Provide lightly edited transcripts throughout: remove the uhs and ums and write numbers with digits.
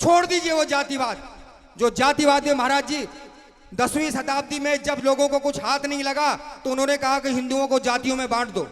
छोड़ दीजिए वो जातिवाद। जो जातिवाद है महाराज जी, 10वीं शताब्दी में जब लोगों को कुछ हाथ नहीं लगा तो उन्होंने कहा कि हिंदुओं को जातियों में बांट दो।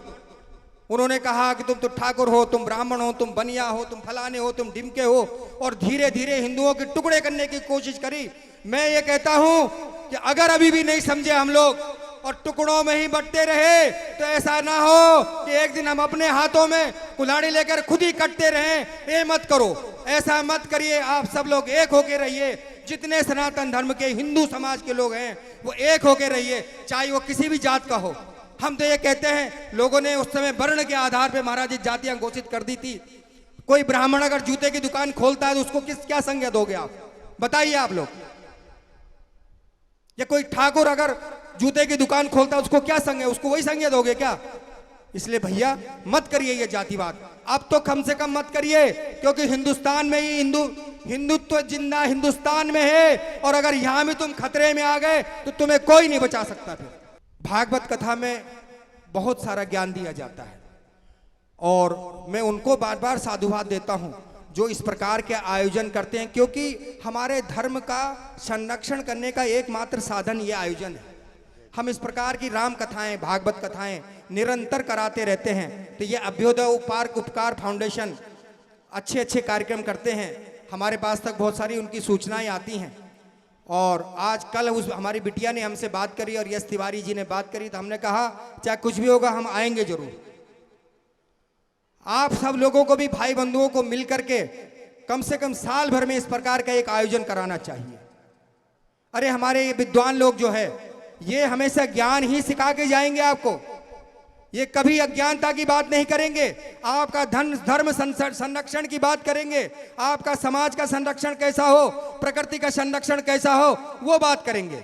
उन्होंने कहा कि तुम तो ठाकुर हो, तुम ब्राह्मण हो, तुम बनिया हो, तुम फलाने हो, तुम डिमके हो, और धीरे धीरे हिंदुओं के टुकड़े करने की कोशिश करी। मैं ये कहता हूं कि अगर अभी भी नहीं समझे हम लोग और टुकड़ों में ही बंटते रहे तो ऐसा ना हो कि एक दिन हम अपने हाथों में कुल्हाड़ी लेकर खुद ही कटते रहें। ये मत करो, ऐसा मत करिए। आप सब लोग एक होके रहिए। जितने सनातन धर्म के हिंदू समाज के लोग हैं वो एक होके रहिए, चाहे वो किसी भी जात का हो। हम तो ये कहते हैं, लोगों ने उस समय वर्ण के आधार पे महाराज जी जातियां घोषित कर दी थी। कोई ब्राह्मण अगर जूते की दुकान खोलता है तो उसको क्या संज्ञा दोगे आप? बताइए आप लोग। या कोई ठाकुर अगर जूते की दुकान खोलता है उसको क्या संज्ञा, उसको वही संज्ञा दोगे क्या? इसलिए भैया मत करिए ये जातिवाद, अब तो कम से कम मत करिए, क्योंकि हिंदुस्तान में ही हिंदुत्व जिंदा हिंदुस्तान में है, और अगर यहां भी तुम खतरे में आ गए तो तुम्हें कोई नहीं बचा सकता। फिर भागवत कथा में बहुत सारा ज्ञान दिया जाता है और मैं उनको बार बार साधुवाद देता हूं जो इस प्रकार के आयोजन करते हैं, क्योंकि हमारे धर्म का संरक्षण करने का एकमात्र साधन ये आयोजन है। हम इस प्रकार की राम कथाएं, भागवत कथाएं निरंतर कराते रहते हैं। तो ये अभ्युदय उपकार फाउंडेशन अच्छे अच्छे कार्यक्रम करते हैं। हमारे पास तक बहुत सारी उनकी सूचनाएं आती हैं, और आज कल उस हमारी बिटिया ने हमसे बात करी और यश तिवारी जी ने बात करी, तो हमने कहा चाहे कुछ भी होगा हम आएंगे जरूर। आप सब लोगों को भी, भाई बंधुओं को मिल करके कम से कम साल भर में इस प्रकार का एक आयोजन कराना चाहिए। अरे हमारे ये विद्वान लोग जो है ये हमेशा ज्ञान ही सिखा के जाएंगे आपको, ये कभी अज्ञानता की बात नहीं करेंगे। आपका धर्म संरक्षण की बात करेंगे, आपका समाज का संरक्षण कैसा हो, प्रकृति का संरक्षण कैसा हो, वो बात करेंगे।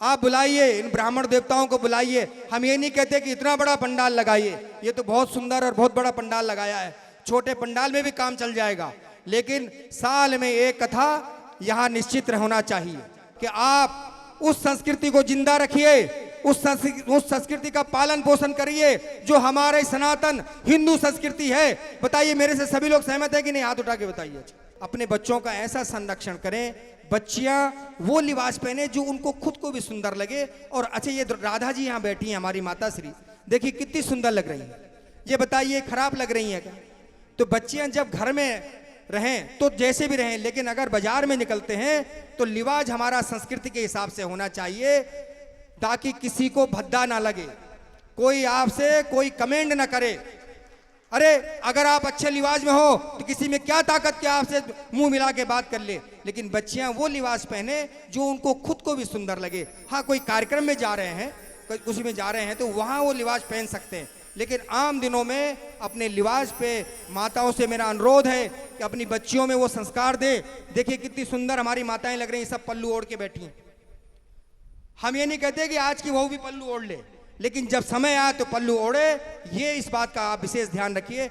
आप बुलाइए इन ब्राह्मण देवताओं को, बुलाइए। हम ये नहीं कहते कि इतना बड़ा पंडाल लगाइए, ये तो बहुत सुंदर और बहुत बड़ा पंडाल लगाया है, छोटे पंडाल में भी काम चल जाएगा, लेकिन साल में एक कथा यहाँ निश्चित होना चाहिए कि आप उस संस्कृति को जिंदा रखिए, उस संस्कृति का पालन पोषण करिए जो हमारे सनातन हिंदू संस्कृति है। बताइए, मेरे से सभी लोग सहमत है कि नहीं? हाथ उठा के बताइए। अपने बच्चों का ऐसा संरक्षण करें, बच्चियां वो लिबास पहने जो उनको खुद को भी सुंदर लगे। और अच्छा, ये राधा जी यहाँ बैठी हैं, हमारी माता श्री, देखिए कितनी सुंदर लग रही है। ये बताइए खराब लग रही है क्या? तो बच्चियां जब घर में रहें तो जैसे भी रहें, लेकिन अगर बाजार में निकलते हैं तो लिबास हमारा संस्कृति के हिसाब से होना चाहिए, ताकि किसी को भद्दा ना लगे, कोई आपसे कोई कमेंट ना करे। अरे अगर आप अच्छे लिबास में हो तो किसी में क्या ताकत कि आपसे मुंह मिला के बात कर ले, लेकिन बच्चियां वो लिबास पहने जो उनको खुद को भी सुंदर लगे। हाँ, कोई कार्यक्रम में जा रहे हैं, कुछ में जा रहे हैं तो वहां वो लिबास पहन सकते हैं, लेकिन आम दिनों में अपने लिबास पे माताओं से मेरा अनुरोध है कि अपनी बच्चियों में वो संस्कार दे। देखिए कितनी सुंदर हमारी माताएं लग रही हैं, सब पल्लू ओढ़ के बैठी हैं। हम ये नहीं कहते कि आज की बहू भी पल्लू ओढ़ ले, लेकिन जब समय आए तो पल्लू ओढ़े। ये इस बात का आप विशेष ध्यान रखिए।